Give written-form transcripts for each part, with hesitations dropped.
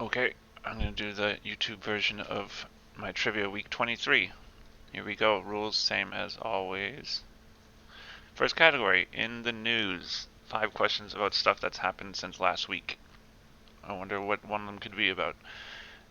Okay, I'm going to do the YouTube version of my trivia week 23. Here we go. Rules same as always. First category, in the news. 5 questions about stuff that's happened since last week. I wonder what one of them could be about.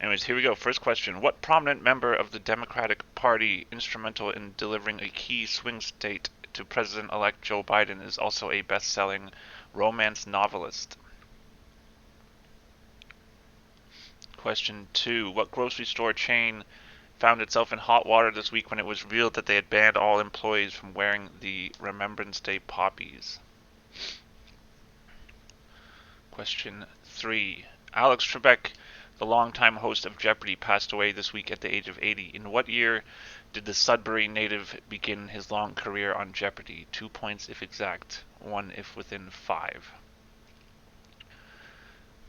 Anyways, here we go. First question. What prominent member of the Democratic Party instrumental in delivering a key swing state to President-elect Joe Biden is also a best-selling romance novelist? Question 2. What grocery store chain found itself in hot water this week when it was revealed that they had banned all employees from wearing the Remembrance Day poppies? Question 3. Alex Trebek, the longtime host of Jeopardy, passed away this week at the age of 80. In what year did the Sudbury native begin his long career on Jeopardy? 2 points if exact, 1 if within 5.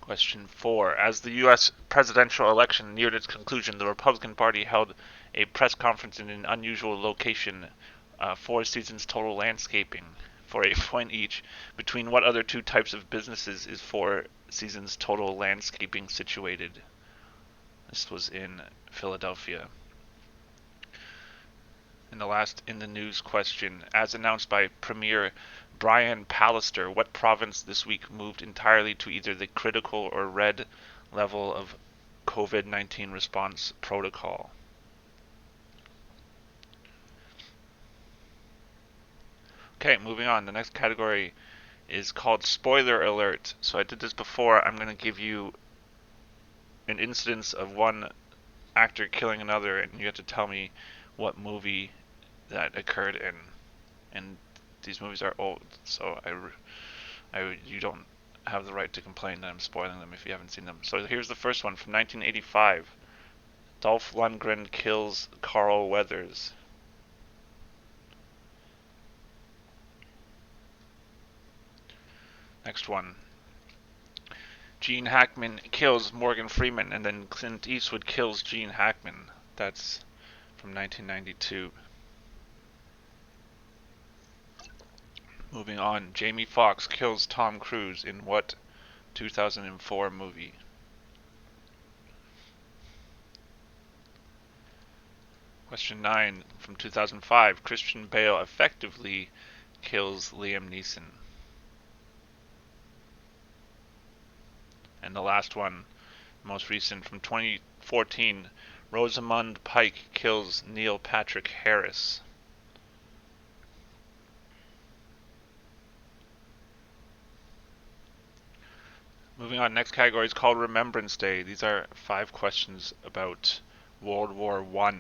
Question 4. As the U.S. presidential election neared its conclusion, the Republican Party held a press conference in an unusual location, Four Seasons Total Landscaping, for a point each. Between what other two types of businesses is Four Seasons Total Landscaping situated? This was in Philadelphia. And the last in the news question. As announced by Premier Brian Pallister, what province this week moved entirely to either the critical or red level of COVID-19 response protocol? Okay, moving on. The next category is called Spoiler Alert. So I did this before. I'm going to give you an incidence of one actor killing another, and you have to tell me what movie that occurred in. And these movies are old, so you don't have the right to complain that I'm spoiling them if you haven't seen them. So here's the first one from 1985. Dolph Lundgren kills Carl Weathers. Next one. Gene Hackman kills Morgan Freeman, and then Clint Eastwood kills Gene Hackman. That's from 1992. Moving on. Jamie Foxx kills Tom Cruise in what 2004 movie? Question 9 from 2005. Christian Bale effectively kills Liam Neeson. And the last one, most recent, from 2014. Rosamund Pike kills Neil Patrick Harris. Moving on, next category is called Remembrance Day. These are 5 questions about World War I.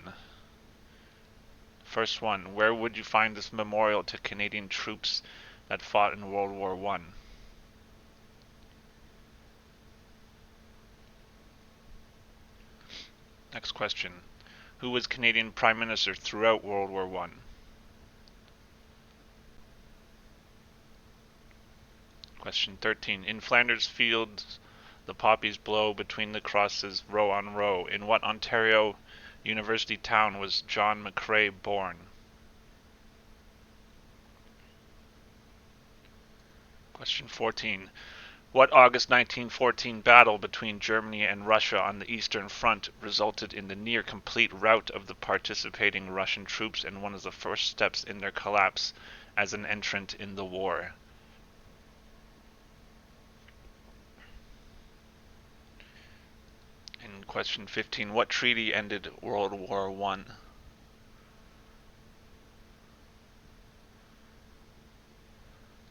First one, where would you find this memorial to Canadian troops that fought in World War I? Next question, who was Canadian Prime Minister throughout World War I? Question 13, in Flanders fields the poppies blow between the crosses row on row. In what Ontario university town was John McCrae born? Question 14. What August 1914 battle between Germany and Russia on the Eastern Front resulted in the near-complete rout of the participating Russian troops and one of the first steps in their collapse as an entrant in the war? In question 15, what treaty ended World War I?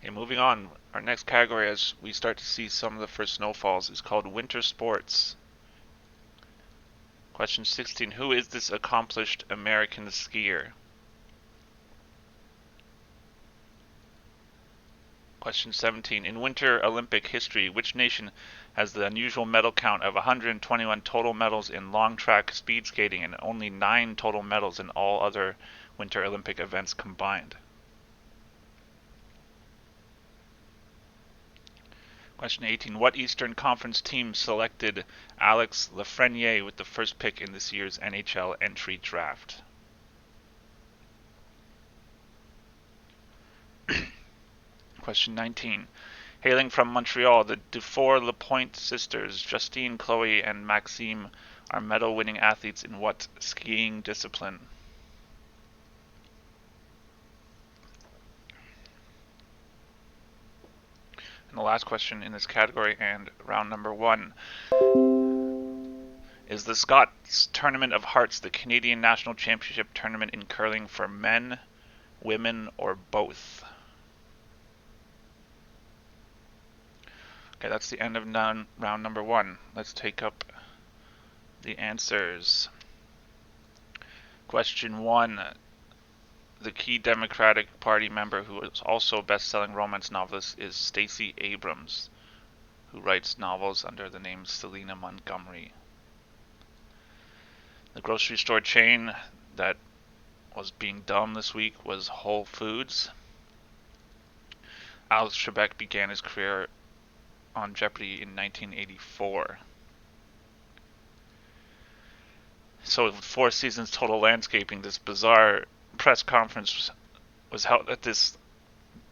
Okay, moving on. Our next category, as we start to see some of the first snowfalls, is called Winter Sports. Question 16. Who is this accomplished American skier? Question 17. In Winter Olympic history, which nation has the unusual medal count of 121 total medals in long track speed skating and only 9 total medals in all other Winter Olympic events combined? Question 18. What Eastern Conference team selected Alex Lafreniere with the first pick in this year's NHL entry draft? Question 19. Hailing from Montreal, the Dufour-Lapointe sisters, Justine, Chloe, and Maxime, are medal-winning athletes in what skiing discipline? And the last question in this category and round number 1. Is the Scots Tournament of Hearts the Canadian National Championship tournament in curling for men, women, or both? Okay, that's the end of round number 1. Let's take up the answers. Question 1. The key Democratic Party member who is also a best-selling romance novelist is Stacey Abrams, who writes novels under the name Selena Montgomery. The grocery store chain that was being dumb this week was Whole Foods. Alex Trebek began his career on Jeopardy in 1984. So 4 seasons total landscaping, this bizarre press conference was held at this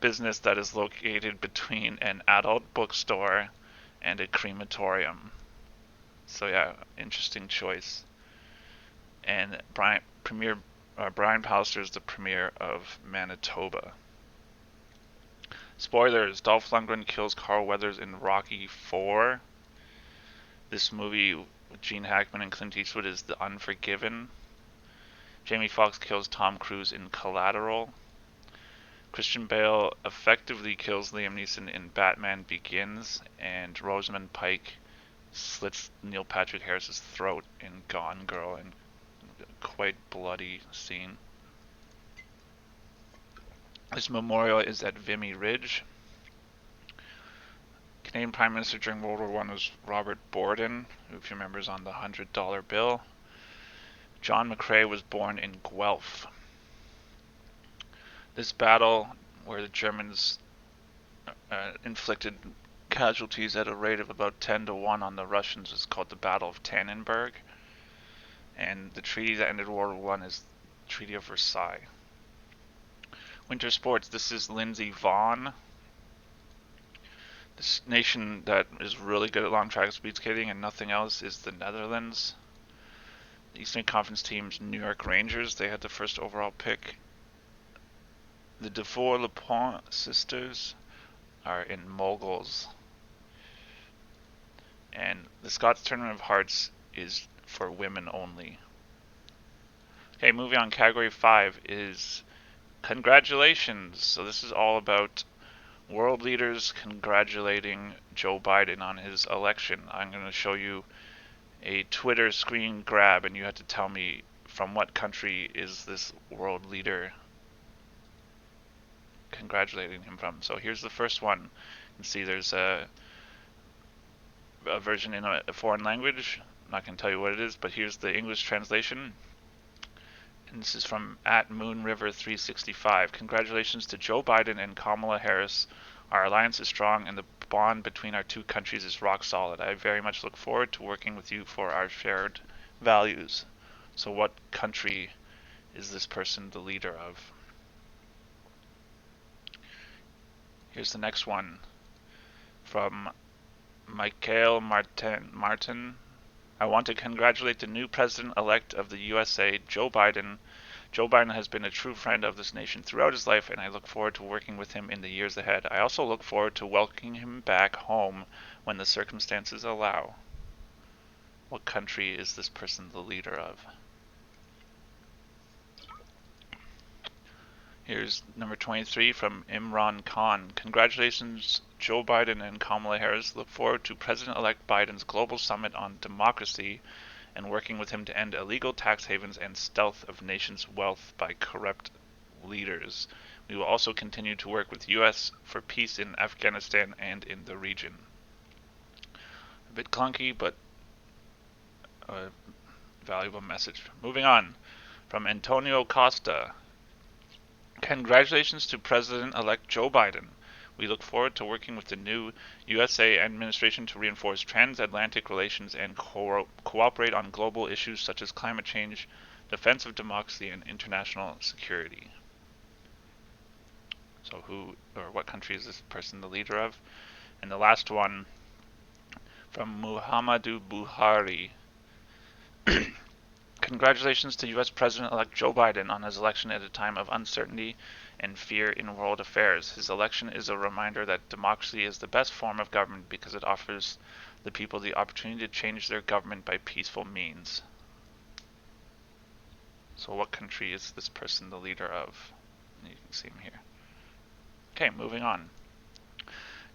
business that is located between an adult bookstore and a crematorium. So yeah, interesting choice. And Brian Pallister is the premier of Manitoba. Spoilers, Dolph Lundgren kills Carl Weathers in Rocky IV. This movie with Gene Hackman and Clint Eastwood is The Unforgiven. Jamie Foxx kills Tom Cruise in Collateral. Christian Bale effectively kills Liam Neeson in Batman Begins, and Rosamund Pike slits Neil Patrick Harris's throat in Gone Girl, in a quite bloody scene. This memorial is at Vimy Ridge. Canadian Prime Minister during World War I was Robert Borden, who, if you remember, is on the $100 bill. John McCrae was born in Guelph. This battle, where the Germans inflicted casualties at a rate of about 10 to 1 on the Russians, is called the Battle of Tannenberg. And the treaty that ended World War I is the Treaty of Versailles. Winter sports, this is Lindsey Vonn. This nation that is really good at long track speed skating and nothing else is the Netherlands. The Eastern Conference team's New York Rangers, they had the first overall pick. The Dufour-Lapointe sisters are in Moguls. And the Scots Tournament of Hearts is for women only. Okay, moving on. Category 5 is congratulations. So this is all about world leaders congratulating Joe Biden on his election. I'm going to show you a Twitter screen grab, and you have to tell me from what country is this world leader congratulating him from. So here's the first one. You can see there's a version in a foreign language. I'm not going to tell you what it is, but here's the English translation. And this is from @MoonRiver365. Congratulations to Joe Biden and Kamala Harris. Our alliance is strong and the bond between our two countries is rock solid. I very much look forward to working with you for our shared values. So what country is this person the leader of? Here's the next one from Michael Martin. I want to congratulate the new president-elect of the USA, Joe Biden. Joe Biden has been a true friend of this nation throughout his life, and I look forward to working with him in the years ahead. I also look forward to welcoming him back home when the circumstances allow. What country is this person the leader of? Here's number 23 from Imran Khan. Congratulations, Joe Biden and Kamala Harris. Look forward to President-elect Biden's global summit on democracy and working with him to end illegal tax havens and stealth of nations' wealth by corrupt leaders. We will also continue to work with U.S. for peace in Afghanistan and in the region. A bit clunky, but a valuable message. Moving on, from Antonio Costa. Congratulations to President-elect Joe Biden. We look forward to working with the new USA administration to reinforce transatlantic relations and cooperate on global issues such as climate change, defense of democracy, and international security. So who or what country is this person the leader of? And the last one from Muhammadu Buhari. Congratulations to U.S. President-elect Joe Biden on his election at a time of uncertainty and fear in world affairs. His election is a reminder that democracy is the best form of government because it offers the people the opportunity to change their government by peaceful means. So what country is this person the leader of? You can see him here. Okay, moving on.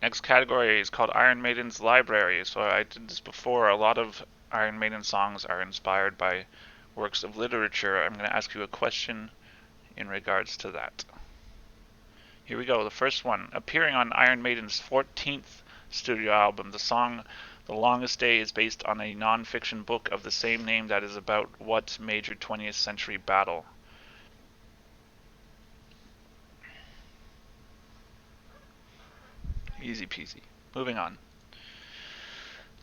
Next category is called Iron Maiden's Library. So I did this before. A lot of Iron Maiden songs are inspired by works of literature. I'm going to ask you a question in regards to that. Here we go. The first one. Appearing on Iron Maiden's 14th studio album, the song The Longest Day is based on a non-fiction book of the same name that is about what major 20th century battle? Easy peasy. Moving on.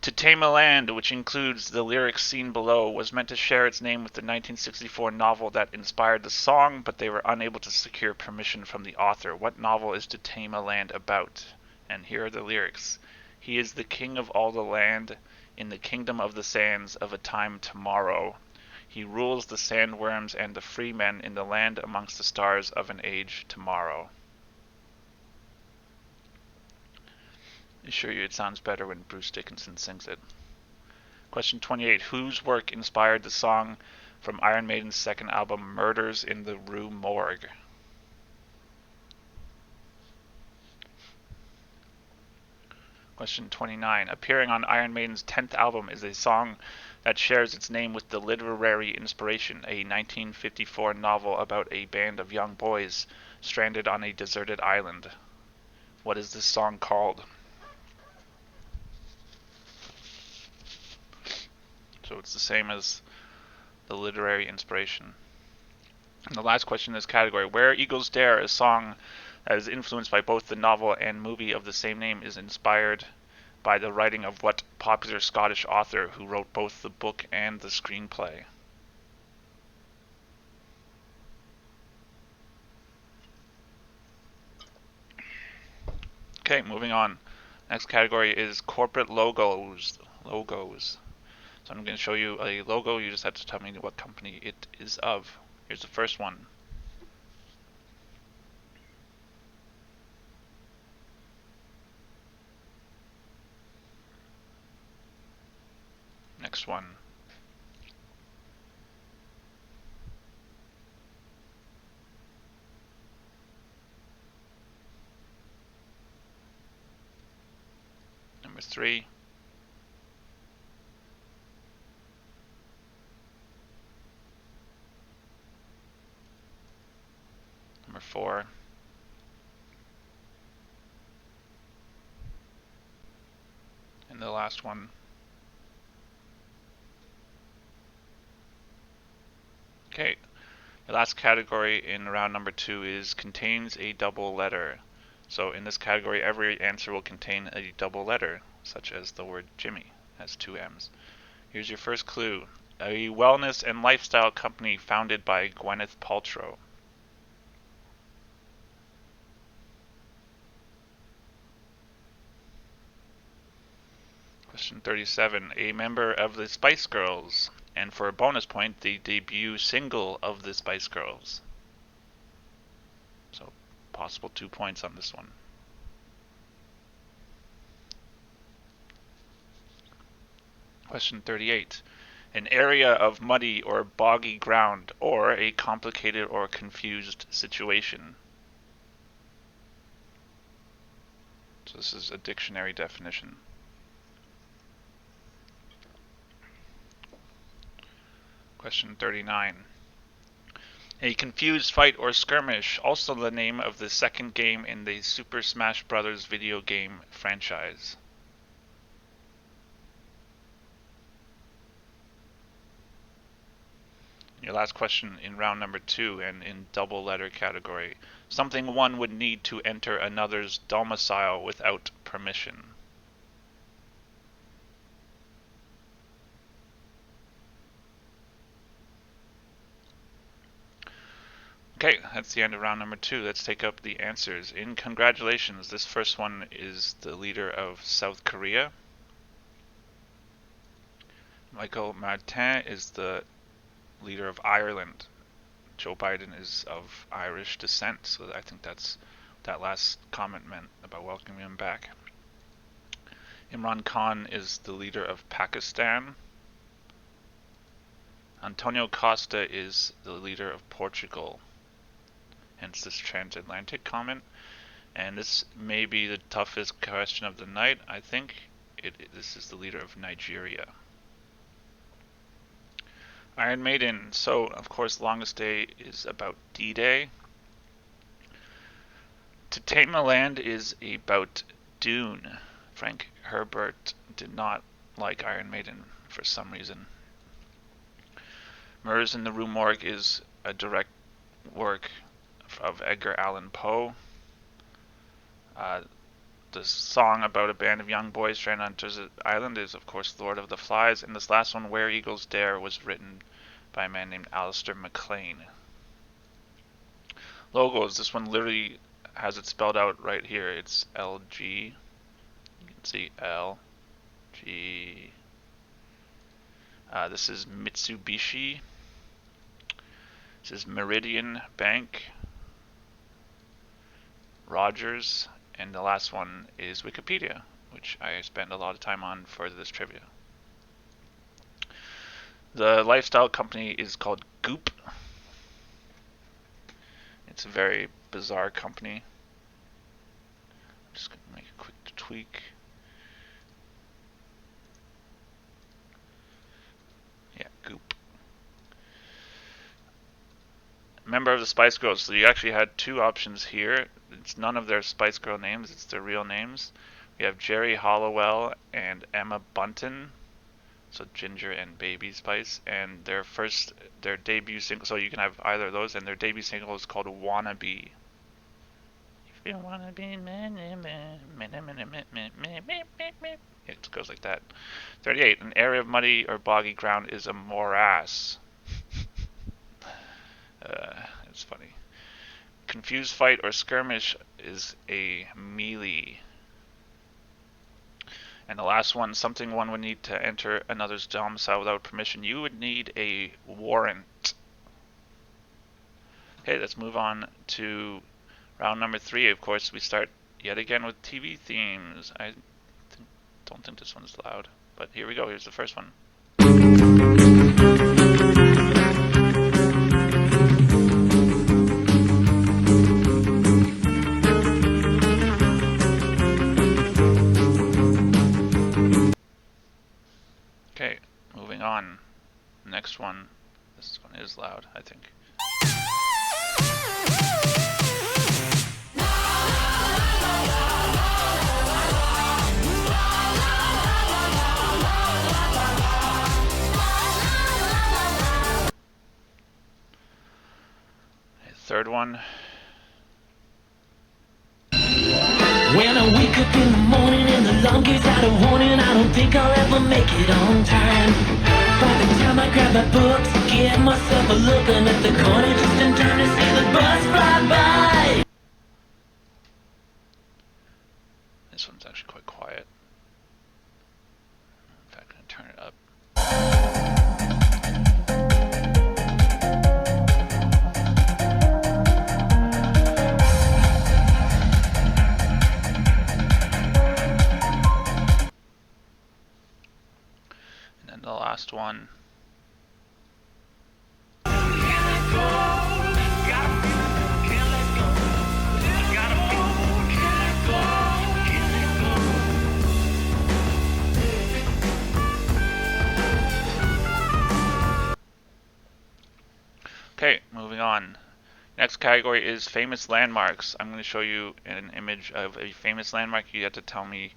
To Tame a Land, which includes the lyrics seen below, was meant to share its name with the 1964 novel that inspired the song, but they were unable to secure permission from the author. What novel is To Tame a Land about? And here are the lyrics. He is the king of all the land, in the kingdom of the sands of a time tomorrow. He rules the sandworms and the free men in the land amongst the stars of an age tomorrow. I assure you it sounds better when Bruce Dickinson sings it. Question 28. Whose work inspired the song from Iron Maiden's second album, Murders in the Rue Morgue? Question 29. Appearing on Iron Maiden's 10th album is a song that shares its name with the literary inspiration, a 1954 novel about a band of young boys stranded on a deserted island. What is this song called? So it's the same as the literary inspiration. And the last question in this category, Where Eagles Dare, a song that is influenced by both the novel and movie of the same name, is inspired by the writing of what popular Scottish author who wrote both the book and the screenplay? Okay, moving on. Next category is corporate logos. So I'm going to show you a logo. You just have to tell me what company it is of. Here's the first one. Next one. Number 3. Number 4. And the last one. Okay, the last category in round number 2 is contains a double letter. So in this category, every answer will contain a double letter, such as the word Jimmy has 2 M's. Here's your first clue. A wellness and lifestyle company founded by Gwyneth Paltrow. Question 37. A member of the Spice Girls, and for a bonus point, the debut single of the Spice Girls. So, possible 2 points on this one. Question 38. An area of muddy or boggy ground, or a complicated or confused situation. So this is a dictionary definition. Question 39. A confused fight or skirmish, also the name of the second game in the Super Smash Bros. Video game franchise. Your last question in round number 2 and in double letter category. Something one would need to enter another's domicile without permission. Okay, that's the end of round number 2. Let's take up the answers. In congratulations, this first one is the leader of South Korea. Michael Martin is the leader of Ireland. Joe Biden is of Irish descent, so I think that's that last comment meant about welcoming him back. Imran Khan is the leader of Pakistan. Antonio Costa is the leader of Portugal. Hence this transatlantic comment. And this may be the toughest question of the night. I think this is the leader of Nigeria. Iron Maiden. So, of course, Longest Day is about D-Day. To Tame a Land is about Dune. Frank Herbert did not like Iron Maiden for some reason. Murders in the Rue Morgue is a direct work of Edgar Allan Poe. The song about a band of young boys stranded on desert island is, of course, Lord of the Flies. And this last one, Where Eagles Dare, was written by a man named Alistair MacLean. Logos. This one literally has it spelled out right here. It's LG. You can see LG. This is Mitsubishi. This is Meridian Bank. Rogers. And the last one is Wikipedia, which I spend a lot of time on for this trivia. The lifestyle company is called Goop. It's a very bizarre company. I'm just going to make a quick tweak. Yeah, Goop. Member of the Spice Girls. So you actually had two options here. It's none of their Spice Girl names, it's their real names. We have Jerry Hollowell and Emma Bunton. So Ginger and Baby Spice. And their debut single, so you can have either of those, and their debut single is called Wannabe. If you wanna be it goes like that. 38. An area of muddy or boggy ground is a morass. It's funny. Confused fight or skirmish is a melee. And the last one, something one would need to enter another's domicile without permission. You would need a warrant. Okay, let's move on to round number 3. Of course, we start yet again with TV themes. I don't think this one's loud, but here we go. Here's the first one. Okay, moving on. Next one. This one is loud, I think. Third one. When I wake up in the morning and the alarm gives out a warning, I don't think I'll ever make it on time. By the time I grab my books, give myself a looking at the corner just in time to see the bus fly by. This one's actually quite quiet. In fact, I'm gonna turn it up. The last one. Okay, moving on. Next category is famous landmarks. I'm going to show you an image of a famous landmark. You have to tell me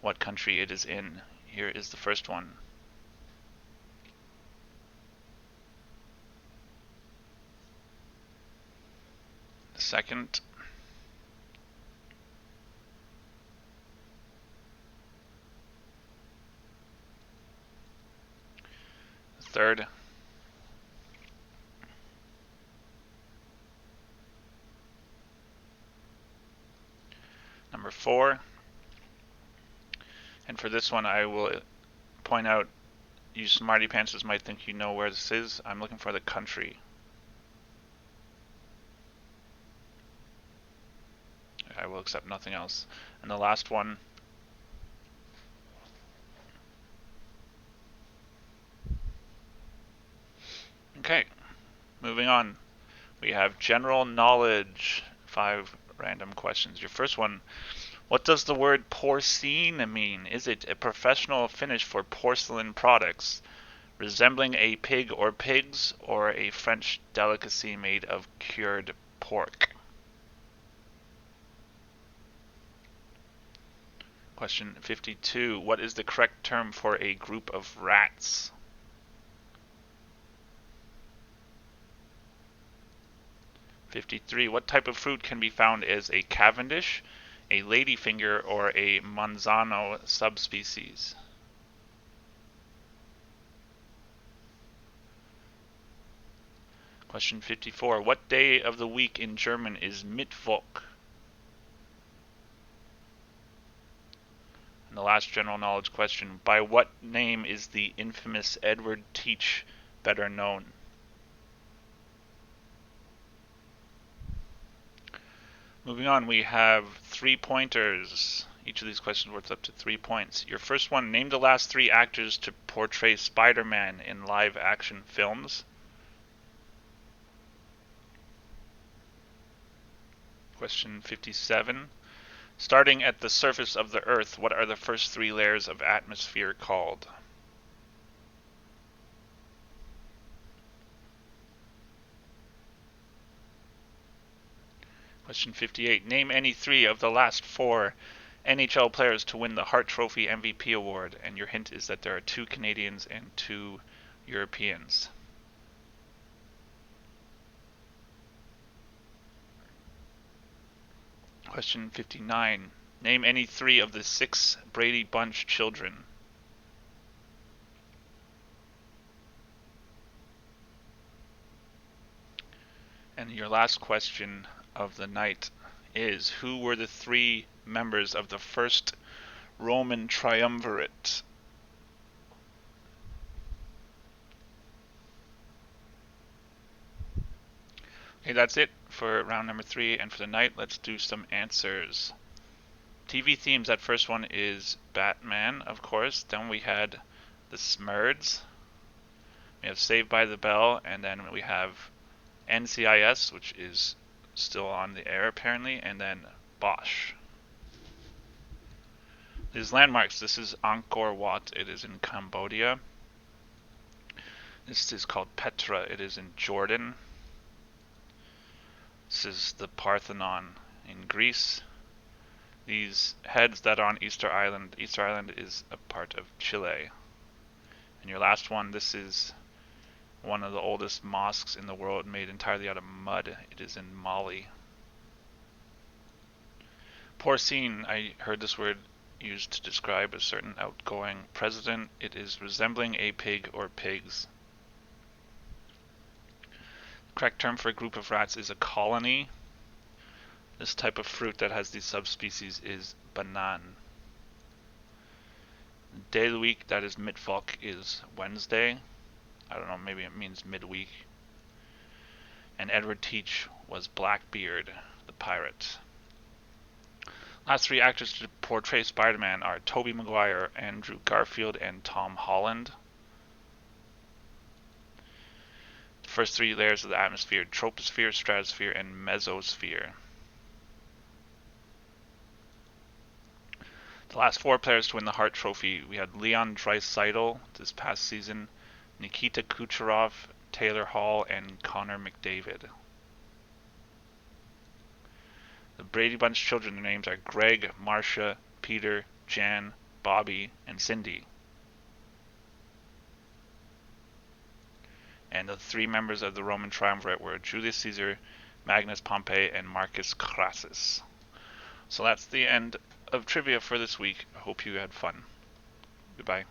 what country it is in. Here is the first one. The second. The third. 4. And for this one, I will point out, you smarty pantsers might think you know where this is. I'm looking for the country. I will accept nothing else. And the last one, okay, moving on. We have general knowledge, 5 random questions. Your first one, what does the word porcine mean? Is it a professional finish for porcelain products, resembling a pig or pigs, or a French delicacy made of cured pork? Question 52. What is the correct term for a group of rats? '53. What type of fruit can be found as a Cavendish, a ladyfinger, or a Manzano subspecies? Question 54. What day of the week in German is Mittwoch? And the last general knowledge question, by what name is the infamous Edward Teach better known? Moving on, we have 3 pointers. Each of these questions worth up to 3 points. Your first one, name the last 3 actors to portray Spider-Man in live-action films. Question 57. Starting at the surface of the Earth, what are the first 3 layers of atmosphere called? Question 58. Name any 3 of the last 4 NHL players to win the Hart Trophy MVP award, and your hint is that there are 2 Canadians and 2 Europeans. Question 59. Name any 3 of the 6 Brady Bunch children. And your last question of the night is, who were the 3 members of the first Roman triumvirate? Okay, that's it for round number 3, and for the night, let's do some answers. TV themes, that first one is Batman, of course. Then we had the Smurds. We have Saved by the Bell, and then we have NCIS, which is still on the air apparently, and then Bosch. These landmarks, this is Angkor Wat, it is in Cambodia. This is called Petra, it is in Jordan. This is the Parthenon in Greece. These heads that are on Easter Island is a part of Chile. And your last one, this is one of the oldest mosques in the world, made entirely out of mud. It is in Mali. Porcine, I heard this word used to describe a certain outgoing president. It is resembling a pig or pigs. The correct term for a group of rats is a colony. This type of fruit that has these subspecies is banan. The day of the week, that is Mittwoch, is Wednesday. I don't know, maybe it means midweek. And Edward Teach was Blackbeard, the pirate. Last 3 actors to portray Spider-Man are Tobey Maguire, Andrew Garfield, and Tom Holland. The first 3 layers of the atmosphere: troposphere, stratosphere, and mesosphere. The last 4 players to win the Hart Trophy, we had Leon Draisaitl this past season, Nikita Kucherov, Taylor Hall, and Connor McDavid. The Brady Bunch children, their names are Greg, Marcia, Peter, Jan, Bobby, and Cindy. And the 3 members of the Roman triumvirate were Julius Caesar, Magnus Pompey, and Marcus Crassus. So that's the end of trivia for this week. I hope you had fun. Goodbye.